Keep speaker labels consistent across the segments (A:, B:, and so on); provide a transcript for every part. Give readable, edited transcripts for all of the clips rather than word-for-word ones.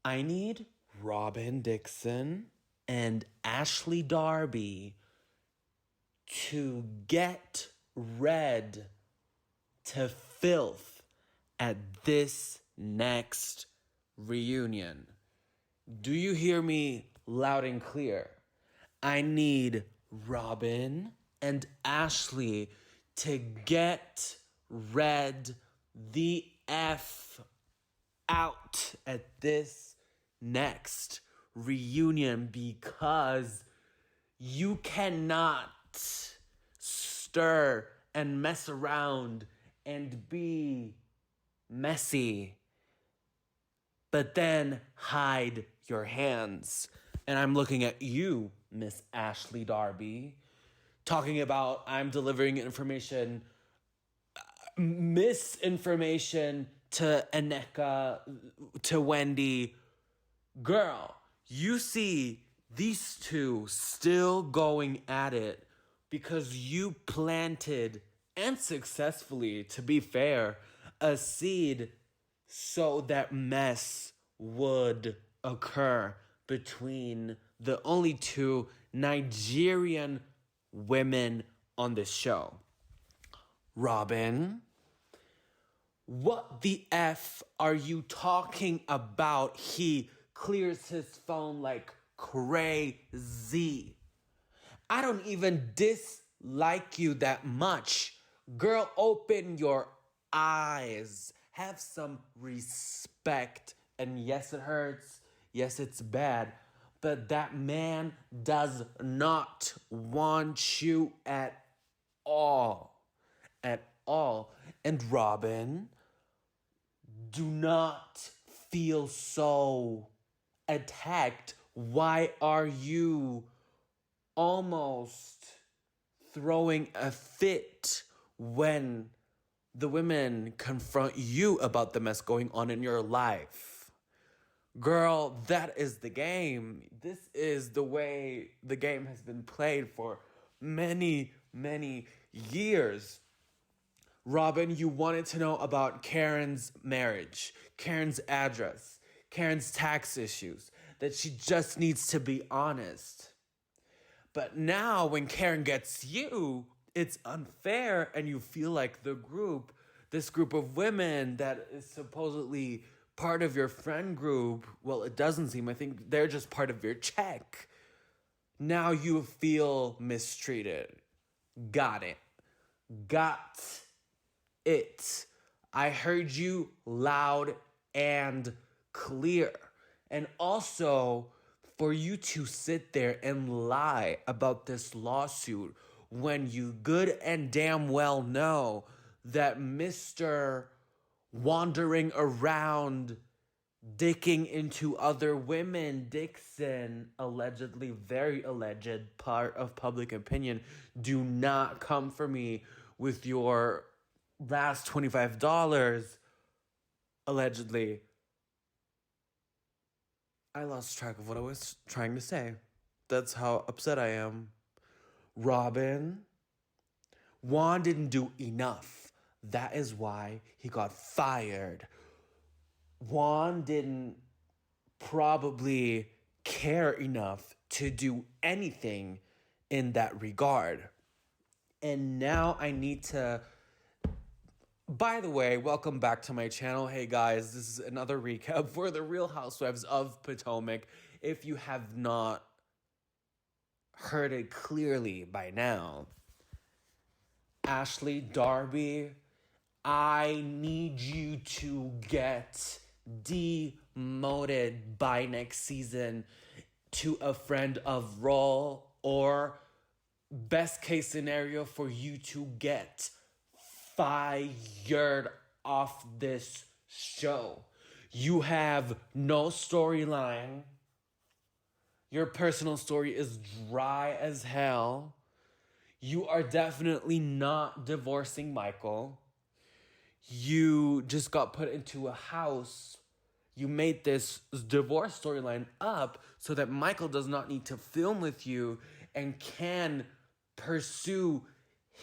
A: I need Robyn Dixon and Ashley Darby to get red to filth at this next reunion. Do you hear me loud and clear? I need Robyn and Ashley to get red the F out at this next reunion because you cannot stir and mess around and be messy, but then hide your hands. And I'm looking at you, Miss Ashley Darby, talking about I'm delivering information, misinformation to Aneka, to Wendy. Girl, you see these two still going at it because you planted, and successfully, to be fair, a seed so that mess would occur between the only two Nigerian women on this show. Robyn, what the F are you talking about? He clears his phone like crazy. I don't even dislike you that much. Girl, open your eyes. Have some respect. And yes, it hurts. Yes, it's bad. But that man does not want you at all. At all. And Robyn, do not feel so attacked. Why are you almost throwing a fit when the women confront you about the mess going on in your life? Girl, that is the game. This is the way the game has been played for many, many years. Robyn, you wanted to know about Karen's marriage, Karen's address, Karen's tax issues, that she just needs to be honest. But now when Karen gets you, it's unfair and you feel like this group of women that is supposedly part of your friend group, well, it doesn't seem, I think they're just part of your check. Now you feel mistreated. Got it. Got it. I heard you loud and clear. And also, for you to sit there and lie about this lawsuit when you good and damn well know that Mr. Wandering around, dicking into other women, Dixon, allegedly, very alleged, part of public opinion, do not come for me with your last $25, allegedly. I lost track of what I was trying to say. That's how upset I am. Robyn, Juan didn't do enough. That is why he got fired. Juan didn't probably care enough to do anything in that regard. And now I need to... By the way, welcome back to my channel. Hey guys, this is another recap for the Real Housewives of Potomac. If you have not heard it clearly by now, Ashley Darby, I need you to get demoted by next season to a friend of role, or best case scenario for you to get fired off this show. You have no storyline. Your personal story is dry as hell. You are definitely not divorcing Michael. You just got put into a house. You made this divorce storyline up so that Michael does not need to film with you and can pursue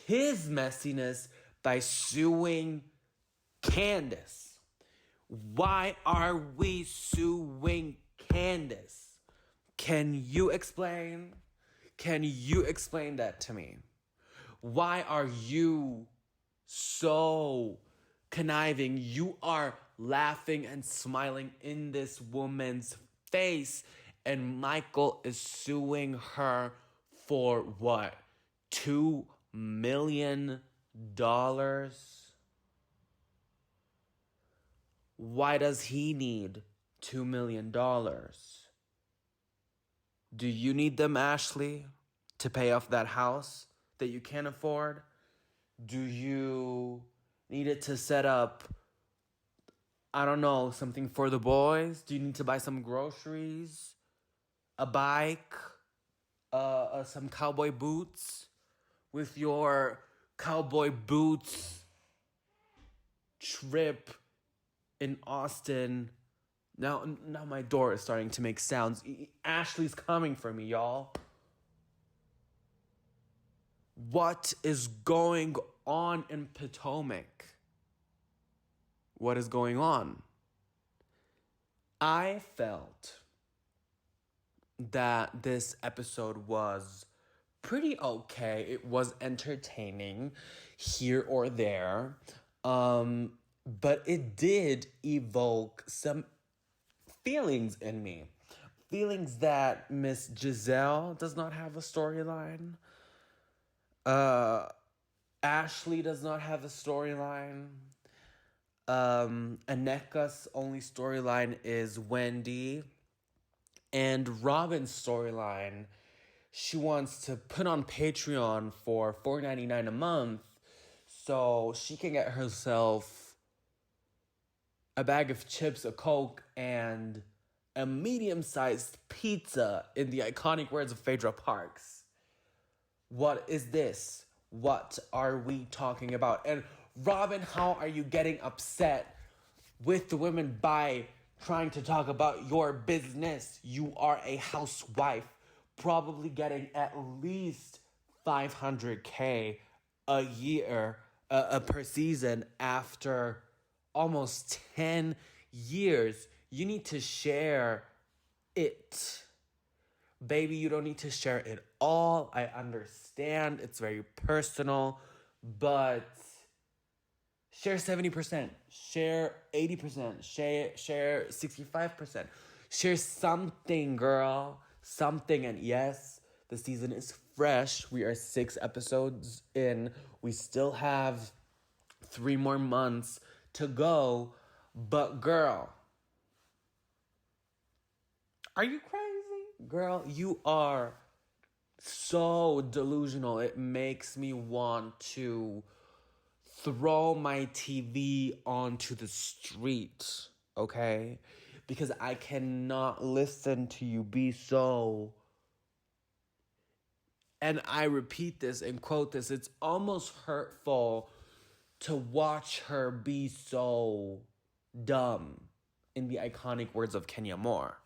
A: his messiness by suing Candace. Why are we suing Candace? Can you explain? Can you explain that to me? Why are you so conniving? You are laughing and smiling in this woman's face, and Michael is suing her for what? $2 million? Why does he need $2 million? Do you need them, Ashley, to pay off that house that you can't afford? Do you need it to set up, I don't know, something for the boys? Do you need to buy some groceries? A bike? Some cowboy boots? With your cowboy boots trip in Austin. Now my door is starting to make sounds. Ashley's coming for me, y'all. What is going on in Potomac? What is going on? I felt that this episode was pretty okay. It was entertaining here or there. But it did evoke some feelings in me. Feelings that Miss Giselle does not have a storyline. Ashley does not have a storyline. Aneka's only storyline is Wendy. And Robyn's storyline, she wants to put on Patreon for $4.99 a month so she can get herself a bag of chips, a Coke, and a medium-sized pizza, in the iconic words of Phaedra Parks. What is this? What are we talking about? And Robyn, how are you getting upset with the women by trying to talk about your business? You are a housewife, probably getting at least $500K a year per season after almost 10 years. You need to share it. Baby, you don't need to share it all. I understand it's very personal, but share 70%, share 80%, share 65%. Share something, girl. Something. And yes, the season is fresh. We are 6 episodes in. We still have 3 more months to go. But girl, are you crazy? Girl, you are so delusional. It makes me want to throw my TV onto the street, okay? Because I cannot listen to you be so... And I repeat this and quote this, it's almost hurtful to watch her be so dumb, in the iconic words of Kenya Moore.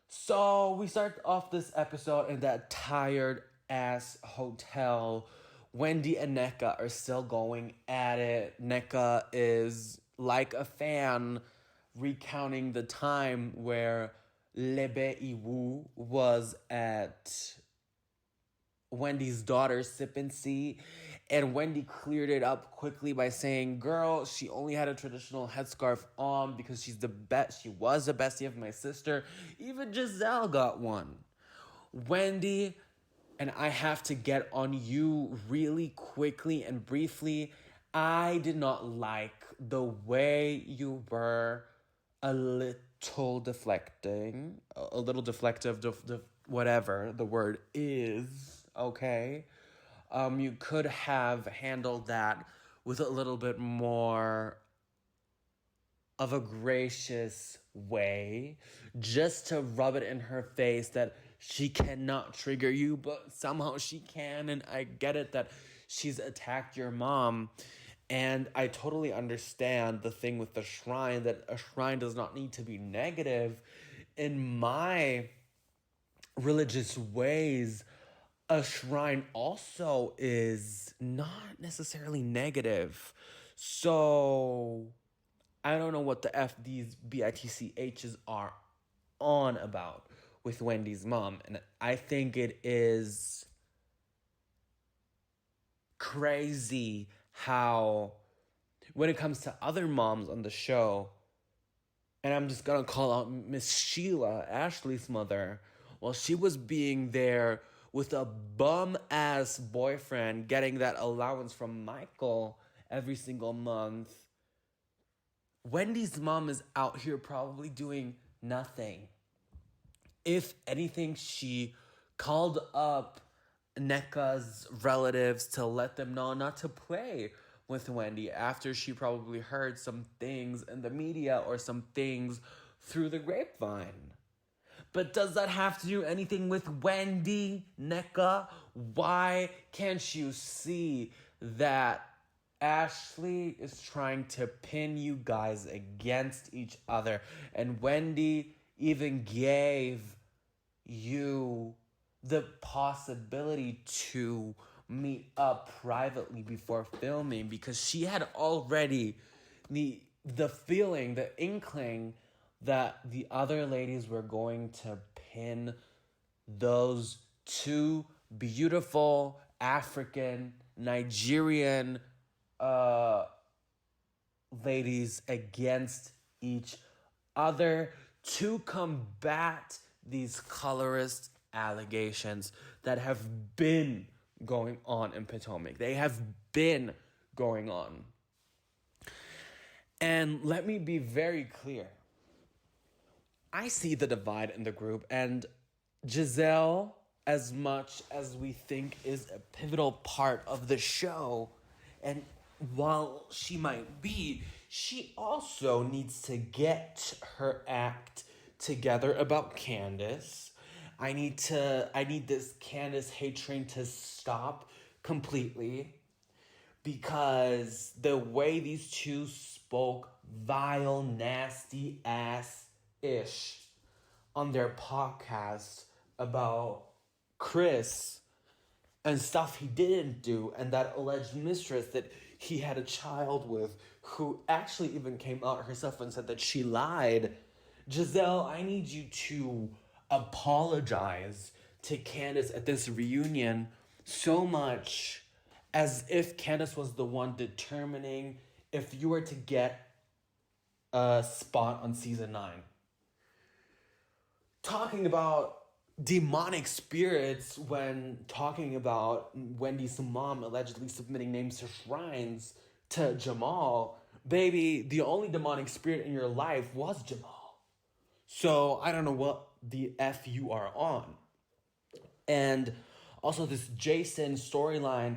A: So we start off this episode in that tired-ass hotel. Wendy and Nneka are still going at it. Nneka is like a fan recounting the time where Lebe Iwu was at Wendy's daughter's sip and see, and Wendy cleared it up quickly by saying, girl, she only had a traditional headscarf on because she was the bestie of my sister. Even Giselle got one. Wendy, and I have to get on you really quickly and briefly, I did not like the way you were a little deflecting, a little deflective, whatever the word is, okay? You could have handled that with a little bit more of a gracious way, just to rub it in her face that she cannot trigger you, but somehow she can. And I get it that she's attacked your mom. And I totally understand the thing with the shrine, that a shrine does not need to be negative. In my religious ways, a shrine also is not necessarily negative. So I don't know what the F these BITCHs are on about with Wendy's mom. And I think it is crazy how, when it comes to other moms on the show, and I'm just gonna call out Miss Sheila, Ashley's mother, while she was being there with a bum-ass boyfriend getting that allowance from Michael every single month, Wendy's mom is out here probably doing nothing. If anything, she called up NECA's relatives to let them know not to play with Wendy after she probably heard some things in the media or some things through the grapevine. But does that have to do anything with Wendy, NECA? Why can't you see that Ashley is trying to pin you guys against each other? And Wendy even gave you the possibility to meet up privately before filming, because she had already the feeling, the inkling that the other ladies were going to pin those two beautiful African Nigerian ladies against each other to combat these colorist allegations that have been going on in Potomac. They have been going on. And let me be very clear. I see the divide in the group, and Giselle, as much as we think is a pivotal part of the show, and while she might be, she also needs to get her act together about Candace. I need this Candace hate train to stop completely, because the way these two spoke vile, nasty ass-ish on their podcast about Chris and stuff he didn't do, and that alleged mistress that he had a child with, who actually even came out herself and said that she lied. Giselle, I need you to apologize to Candace at this reunion, so much as if Candace was the one determining if you were to get a spot on season 9. Talking about demonic spirits when talking about Wendy's mom allegedly submitting names to shrines to Jamal. Baby, the only demonic spirit in your life was Jamal. So I don't know what the F you are on. And also this Jason storyline,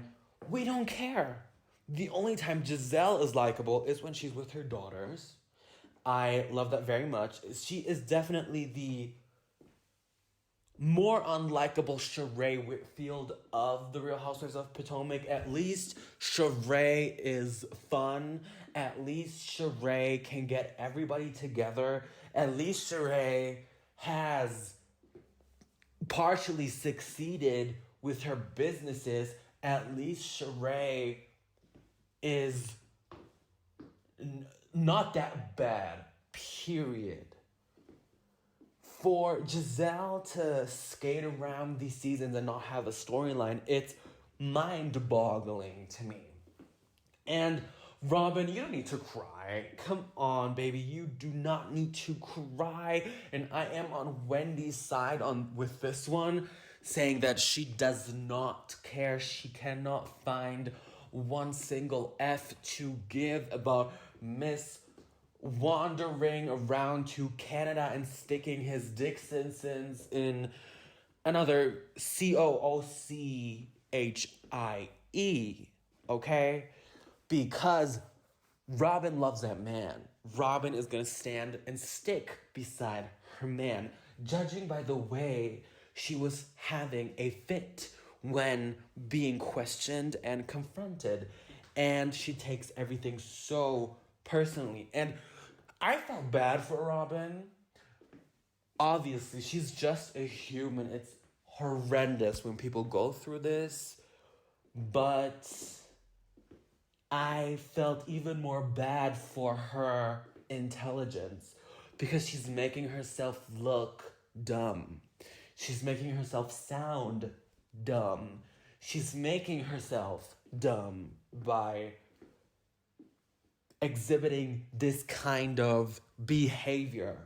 A: we don't care. The only time Giselle is likable is when she's with her daughters. I love that very much. She is definitely the more unlikable Sheree Whitfield of the Real Housewives of Potomac. At least Sheree is fun. At least Sheree can get everybody together. At least Sheree has partially succeeded with her businesses. At least Sheree is not that bad, period. For Giselle to skate around these seasons and not have a storyline, it's mind-boggling to me. And Robyn, you don't need to cry. Come on, baby. You do not need to cry. And I am on Wendy's side with this one, saying that she does not care. She cannot find one single F to give about Miss wandering around to Canada and sticking his Dick Simpsons in another COOCHIE, okay? Because Robyn loves that man. Robyn is gonna stand and stick beside her man, judging by the way she was having a fit when being questioned and confronted. And she takes everything so personally. And I felt bad for Robyn. Obviously, she's just a human. It's horrendous when people go through this. But I felt even more bad for her intelligence because she's making herself look dumb. She's making herself sound dumb. She's making herself dumb by exhibiting this kind of behavior.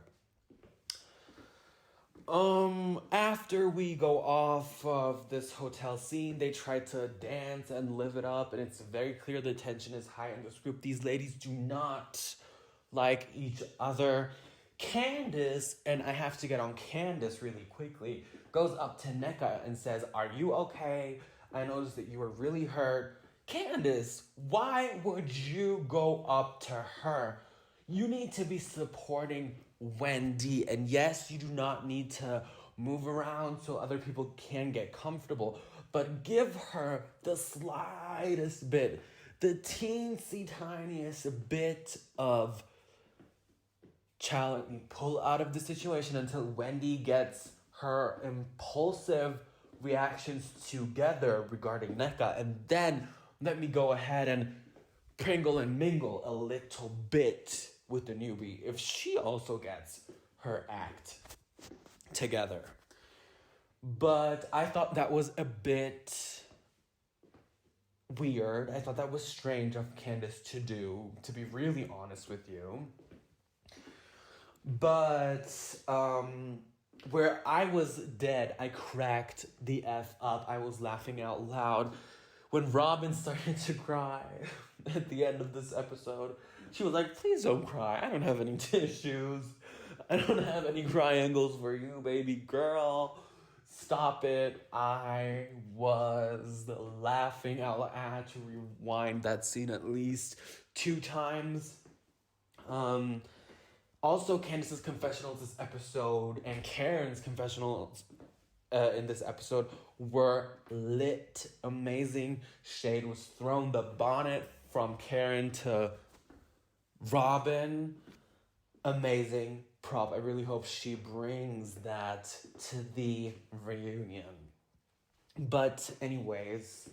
A: After we go off of this hotel scene, they try to dance and live it up, and it's very clear the tension is high in this group. These ladies do not like each other. Candace, and I have to get on Candace really quickly, goes up to Nneka and says, "Are you okay? I noticed that you were really hurt." Candace, why would you go up to her? You need to be supporting Wendy. And yes, you do not need to move around so other people can get comfortable. But give her the slightest bit, the teensy tiniest bit of challenge, pull out of the situation until Wendy gets her impulsive reactions together regarding Nneka. And then let me go ahead and pringle and mingle a little bit with the newbie if she also gets her act together. But I thought that was a bit weird. I thought that was strange of Candace to do, to be really honest with you. But where I was dead, I cracked the F up. I was laughing out loud when Robyn started to cry at the end of this episode. She was like, "Please don't cry. I don't have any tissues. I don't have any cry angles for you, baby girl. Stop it." I was laughing out loud. I had to rewind that scene at least 2 times. Also, Candace's confessionals this episode and Karen's confessionals in this episode were lit, amazing. Shade was thrown. The bonnet from Karen to Robyn, amazing prop. I really hope she brings that to the reunion. But anyways,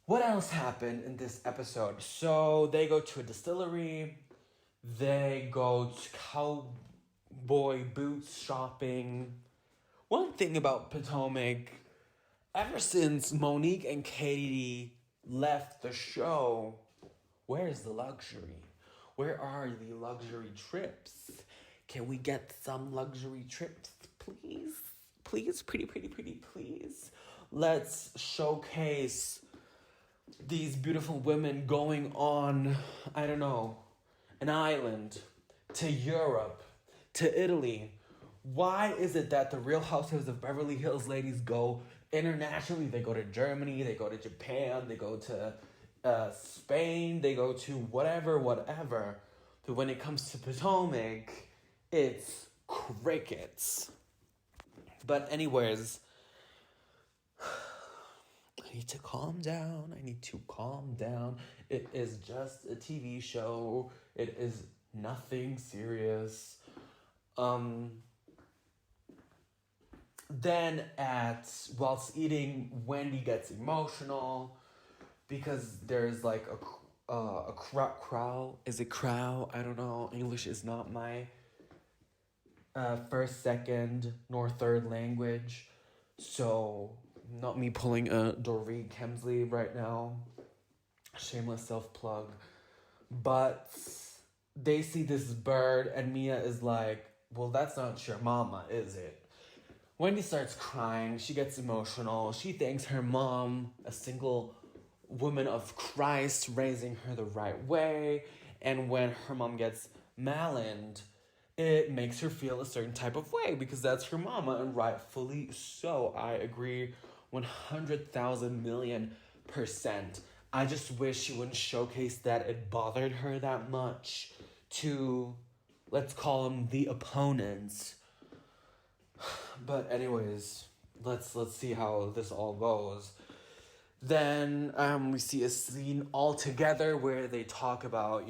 A: what else happened in this episode? So they go to a distillery. They go to cowboy boots shopping. One thing about Potomac, ever since Monique and Katie left the show, where's the luxury? Where are the luxury trips? Can we get some luxury trips, please? Please, pretty, please. Let's showcase these beautiful women going on, I don't know, an island, to Europe, to Italy. Why is it that the Real Housewives of Beverly Hills ladies go internationally? They go to Germany, they go to Japan, they go to Spain, they go to whatever. But when it comes to Potomac, it's crickets. But anyways, I need to calm down. It is just a TV show. It is nothing serious. Then whilst eating, Wendy gets emotional because there's like a crow. Is it crow? I don't know. English is not my first, second, nor third language. So not me pulling a Doreen Kemsley right now. Shameless self-plug. But they see this bird and Mia is like, "Well, that's not your mama, is it?" Wendy starts crying. She gets emotional. She thanks her mom, a single woman of Christ, raising her the right way. And when her mom gets malined, it makes her feel a certain type of way because that's her mama, and rightfully so. I agree 100,000,000,000%. I just wish she wouldn't showcase that it bothered her that much to, let's call them the opponents. But anyways, let's see how this all goes. Then we see a scene all together where they talk about,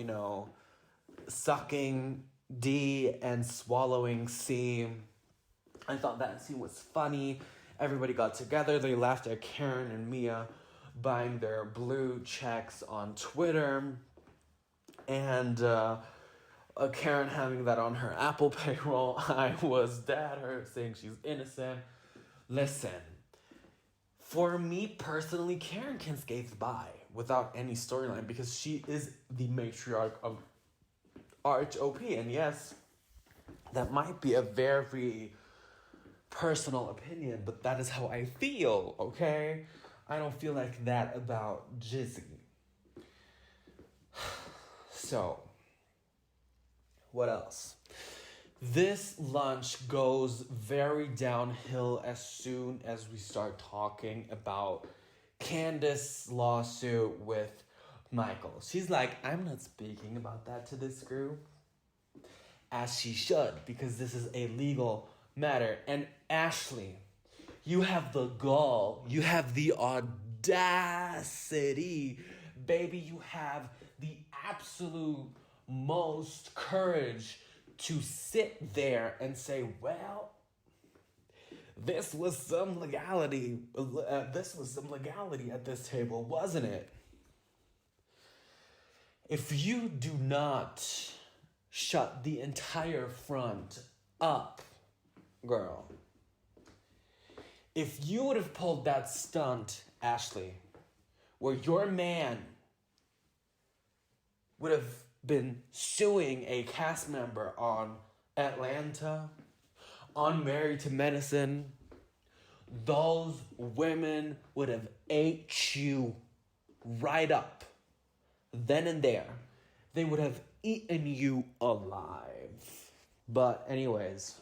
A: sucking D and swallowing C. I thought that scene was funny. Everybody got together. They laughed at Karen and Mia buying their blue checks on Twitter. And Karen having that on her Apple payroll. I was dead. Her saying she's innocent. Listen, for me personally, Karen can skate by without any storyline because she is the matriarch of RHOP. And yes, that might be a very personal opinion, but that is how I feel, okay? I don't feel like that about Jizzy. So, what else? This lunch goes very downhill as soon as we start talking about Candace's lawsuit with Michael. She's like, I'm not speaking about that to this group. As she should, because this is a legal matter. And Ashley, you have the gall, you have the audacity, baby, you have the absolute most courage to sit there and say, well, this was some legality at this table, wasn't it? If you do not shut the entire front up, girl, if you would have pulled that stunt, Ashley, where your man would have been suing a cast member on Atlanta, on Married to Medicine, those women would have ate you right up. Then and there. They would have eaten you alive. But anyways,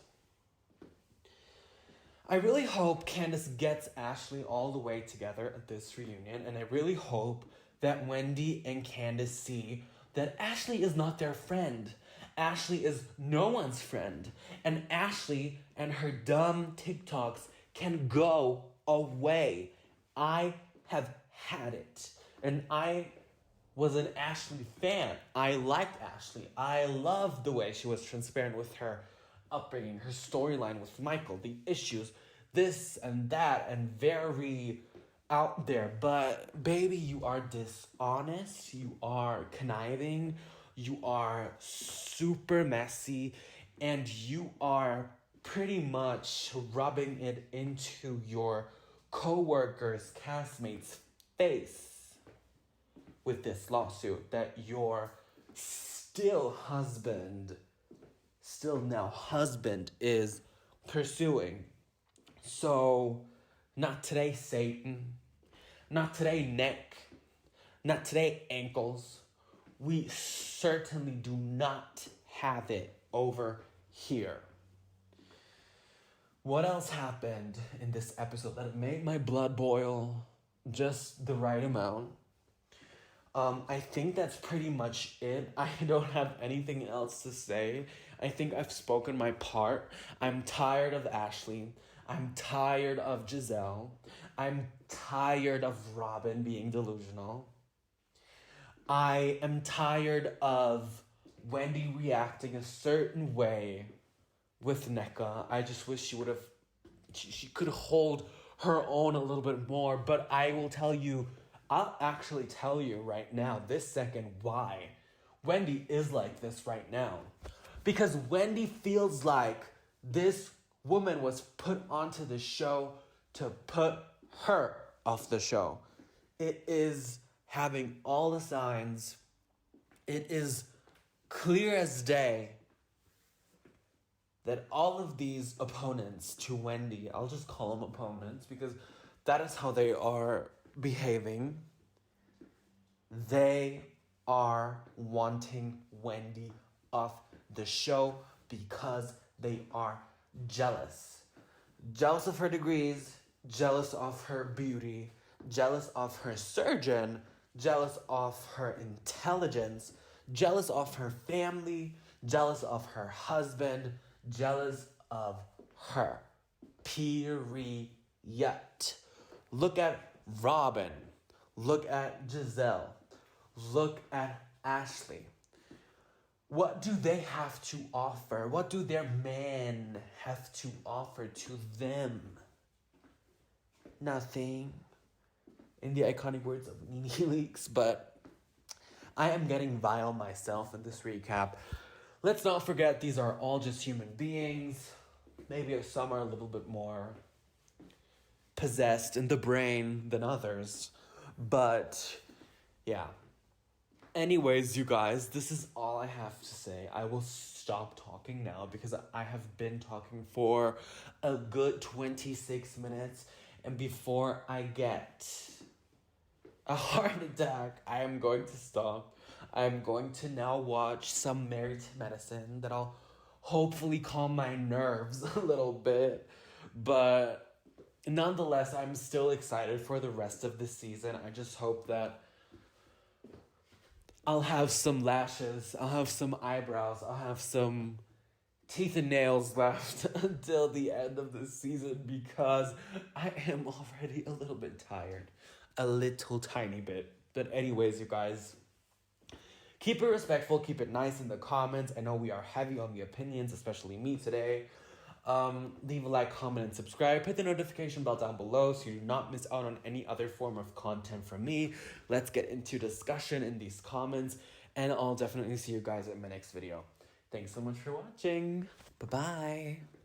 A: I really hope Candace gets Ashley all the way together at this reunion, and I really hope that Wendy and Candace see that Ashley is not their friend. Ashley is no one's friend, and Ashley and her dumb TikToks can go away. I have had it, and I was an Ashley fan. I liked Ashley. I loved the way she was transparent with her upbringing, her storyline with Michael, the issues, this and that, and very out there. But baby, you are dishonest, you are conniving, you are super messy, and you are pretty much rubbing it into your co-workers, castmates' face with this lawsuit that your still now husband is pursuing. So, not today, Satan. Not today, neck. Not today, ankles. We certainly do not have it over here. What else happened in this episode that made my blood boil just the right amount? I think that's pretty much it. I don't have anything else to say. I think I've spoken my part. I'm tired of Ashley. I'm tired of Giselle. I'm tired of Robyn being delusional. I am tired of Wendy reacting a certain way with NECA. I just wish she could hold her own a little bit more. But I'll actually tell you right now, this second, why Wendy is like this right now. Because Wendy feels like this woman was put onto the show to put her off the show. It is having all the signs. It is clear as day that all of these opponents to Wendy, I'll just call them opponents because that is how they are behaving. They are wanting Wendy off the show because they are jealous. Jealous of her degrees, jealous of her beauty, jealous of her surgeon, jealous of her intelligence, jealous of her family, jealous of her husband, jealous of her. Period. Look at Robyn. Look at Giselle. Look at Ashley. What do they have to offer? What do their men have to offer to them? Nothing. In the iconic words of Nene Leakes, but I am getting vile myself in this recap. let's not forget these are all just human beings. Maybe some are a little bit more possessed in the brain than others. But yeah. Anyways, you guys, this is all I have to say. I will stop talking now because I have been talking for a good 26 minutes. And before I get a heart attack, I am going to stop. I am going to now watch some Married to Medicine that'll hopefully calm my nerves a little bit. But nonetheless, I'm still excited for the rest of the season. I just hope that I'll have some lashes, I'll have some eyebrows, I'll have some teeth and nails left until the end of the season because I am already a little bit tired. A little tiny bit. But anyways, you guys, keep it respectful, keep it nice in the comments. I know we are heavy on the opinions, especially me today. Leave a like, comment, and subscribe. Hit the notification bell down below so you do not miss out on any other form of content from me. Let's get into discussion in these comments, and I'll definitely see you guys in my next video. Thanks so much for watching. Bye-bye.